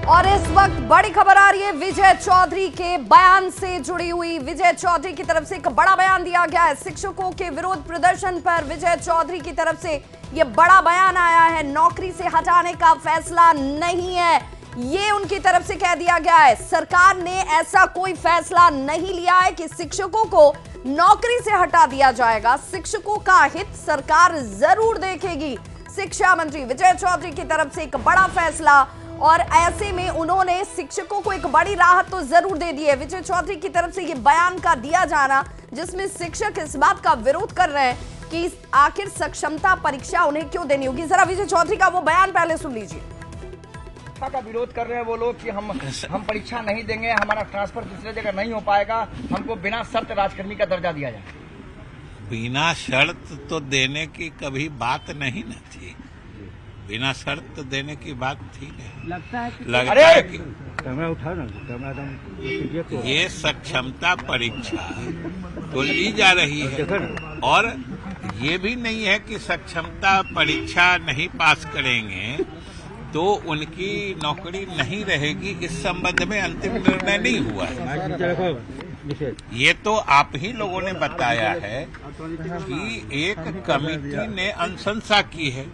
और इस वक्त बड़ी खबर आ रही है विजय चौधरी के बयान से जुड़ी हुई। विजय चौधरी की तरफ से एक बड़ा बयान दिया गया है। शिक्षकों के विरोध प्रदर्शन पर विजय चौधरी की तरफ से यह बड़ा बयान आया है। नौकरी से हटाने का फैसला नहीं है, ये उनकी तरफ से कह दिया गया है। सरकार ने ऐसा कोई फैसला नहीं लिया है कि शिक्षकों को नौकरी से हटा दिया जाएगा। शिक्षकों का हित सरकार जरूर देखेगी। शिक्षा मंत्री विजय चौधरी की तरफ से एक बड़ा फैसला, और ऐसे में उन्होंने शिक्षकों को एक बड़ी राहत तो जरूर दे दी है। विजय चौधरी की तरफ से ये बयान का दिया जाना, जिसमें शिक्षक इस बात का विरोध कर रहे हैं कि आखिर सक्षमता परीक्षा उन्हें क्यों देनी होगी। जरा विजय चौधरी का वो बयान पहले सुन लीजिए। का विरोध कर रहे हैं वो लोग कि हम परीक्षा नहीं देंगे, हमारा ट्रांसफर दूसरे जगह नहीं हो पाएगा, हमको बिना शर्त राजकर्मी का दर्जा दिया जाए। बिना शर्त तो देने की कभी बात नहीं न थी, बिना शर्त देने की बात थी नहीं। लगता है कि कैमरा उठा ना, कैमरा ये सक्षमता परीक्षा तो ली जा रही है, और ये भी नहीं है कि सक्षमता परीक्षा नहीं पास करेंगे तो उनकी नौकरी नहीं रहेगी। इस संबंध में अंतिम निर्णय नहीं हुआ है। ये तो आप ही लोगों ने बताया है कि एक कमेटी ने अनुशंसा की है,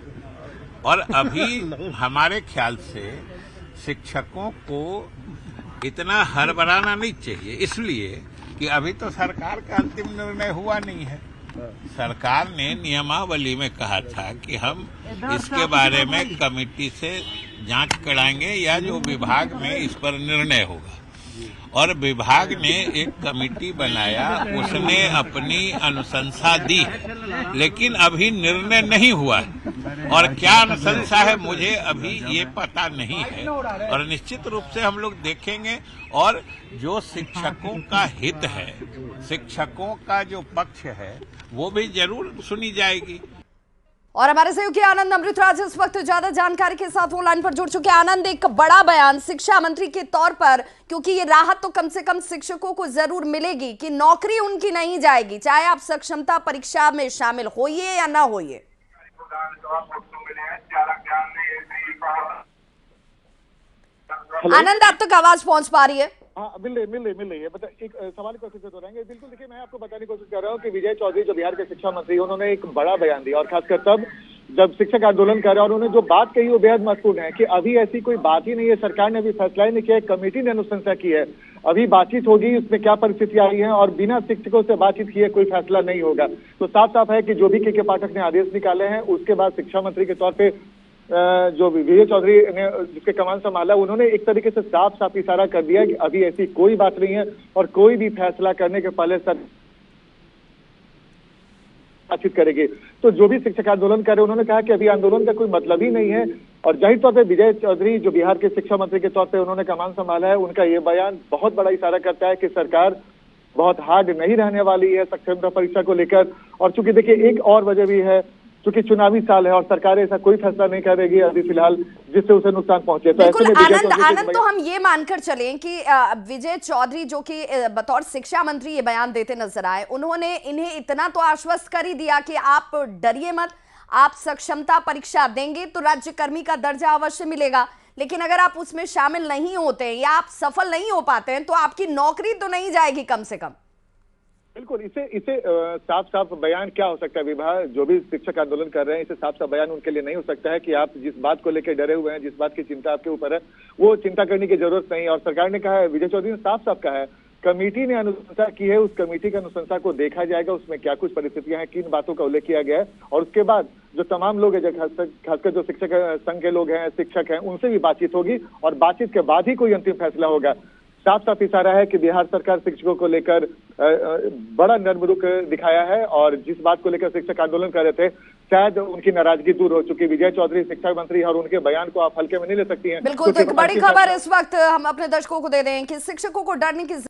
और अभी हमारे ख्याल से शिक्षकों को इतना हड़बड़ाना नहीं चाहिए, इसलिए कि अभी तो सरकार का अंतिम निर्णय हुआ नहीं है। सरकार ने नियमावली में कहा था कि हम इसके बारे में कमेटी से जांच कराएंगे या जो विभाग में इस पर निर्णय होगा, और विभाग ने एक कमेटी बनाया, उसने अपनी अनुशंसा दी, लेकिन अभी निर्णय नहीं हुआ है। और क्या अनुशंसा है मुझे अभी ये पता नहीं है, और निश्चित रूप से हम लोग देखेंगे। और जो शिक्षकों का हित है, शिक्षकों का जो पक्ष है, वो भी जरूर सुनी जाएगी। और हमारे सहयोगी आनंद अमृतराज इस वक्त ज्यादा जानकारी के साथ ऑनलाइन पर जुड़ चुके हैं। आनंद, एक बड़ा बयान शिक्षा मंत्री के तौर पर, क्योंकि ये राहत तो कम से कम शिक्षकों को जरूर मिलेगी कि नौकरी उनकी नहीं जाएगी, चाहे आप सक्षमता परीक्षा में शामिल होइए या ना होइए। आनंद, आप तक आवाज पहुंच पा रही है? हाँ, मिल रही है। मतलब एक सवाल को फिर से दोहराएंगे। बिल्कुल, देखिए, मैं आपको बताने की कोशिश कर रहा हूँ कि विजय चौधरी जो बिहार के शिक्षा मंत्री, उन्होंने एक बड़ा बयान दिया, और खासकर तब जब शिक्षक आंदोलन कर रहे हैं, और उन्होंने जो बात कही वो बेहद महत्वपूर्ण है कि अभी ऐसी कोई बात ही नहीं है, सरकार ने अभी फैसला ही नहीं किया है, कमेटी ने अनुशंसा की है, अभी बातचीत होगी, उसमें क्या परिस्थिति आई है, और बिना शिक्षकों से बातचीत किए कोई फैसला नहीं होगा। तो साफ साफ है कि जो भी के पाठक ने आदेश निकाले हैं, उसके बाद शिक्षा मंत्री के तौर पे जो विजय चौधरी ने जिसके कमान संभाला, उन्होंने एक तरीके से साफ साफ इशारा कर दिया कि अभी ऐसी कोई बात नहीं है, और कोई भी फैसला करने के पहले सर बातचीत करेगी। तो जो भी शिक्षक आंदोलन कर रहे हैं, उन्होंने कहा कि अभी आंदोलन का कोई मतलब ही नहीं है। और जाहिर तौर पर विजय चौधरी जो बिहार के शिक्षा मंत्री के तौर पर उन्होंने कमान संभाला है, उनका ये बयान बहुत बड़ा इशारा करता है कि सरकार बहुत हार्ड नहीं रहने वाली है सक्षमता परीक्षा को लेकर। और चूंकि देखिए, एक और वजह भी है, क्योंकि चुनावी साल है और सरकार ऐसा कोई फैसला नहीं करेगी अभी फिलहाल जिससे उसे नुकसान पहुंचे। तो ऐसे में आनंद, तो हम ये मानकर चलें कि विजय चौधरी जो कि बतौर शिक्षा मंत्री ये बयान देते नजर आए, उन्होंने इन्हें इतना तो आश्वस्त कर ही दिया कि आप डरिए मत, आप सक्षमता परीक्षा देंगे तो राज्यकर्मी का दर्जा अवश्य मिलेगा, लेकिन अगर आप उसमें शामिल नहीं होते हैं या आप सफल नहीं हो पाते हैं तो आपकी नौकरी तो नहीं जाएगी कम से कम। बिल्कुल, इसे साफ साफ बयान क्या हो सकता है? विभाग जो भी शिक्षक आंदोलन कर रहे हैं, इसे साफ साफ बयान उनके लिए नहीं हो सकता है कि आप जिस बात को लेकर डरे हुए हैं, जिस बात की चिंता आपके ऊपर है, वो चिंता करने की जरूरत नहीं है। और सरकार ने कहा है, विजय चौधरी ने साफ साफ कहा है, कमेटी ने अनुशंसा की है, उस कमेटी की अनुशंसा को देखा जाएगा, उसमें क्या कुछ परिस्थितियां हैं, किन बातों का उल्लेख किया गया है, और उसके बाद जो तमाम लोग हैं, खासकर जो शिक्षक संघ के लोग हैं, शिक्षक हैं, उनसे भी बातचीत होगी, और बातचीत के बाद ही कोई अंतिम फैसला होगा। साफ साफ इशारा है कि बिहार सरकार शिक्षकों को लेकर बड़ा नर्म रुख दिखाया है, और जिस बात को लेकर शिक्षक आंदोलन कर रहे थे, शायद उनकी नाराजगी दूर हो चुकी। विजय चौधरी शिक्षा मंत्री और उनके बयान को आप हल्के में नहीं ले सकती हैं। बिल्कुल, तो एक बड़ी खबर इस वक्त हम अपने दर्शकों को दे दें कि शिक्षकों को डरने की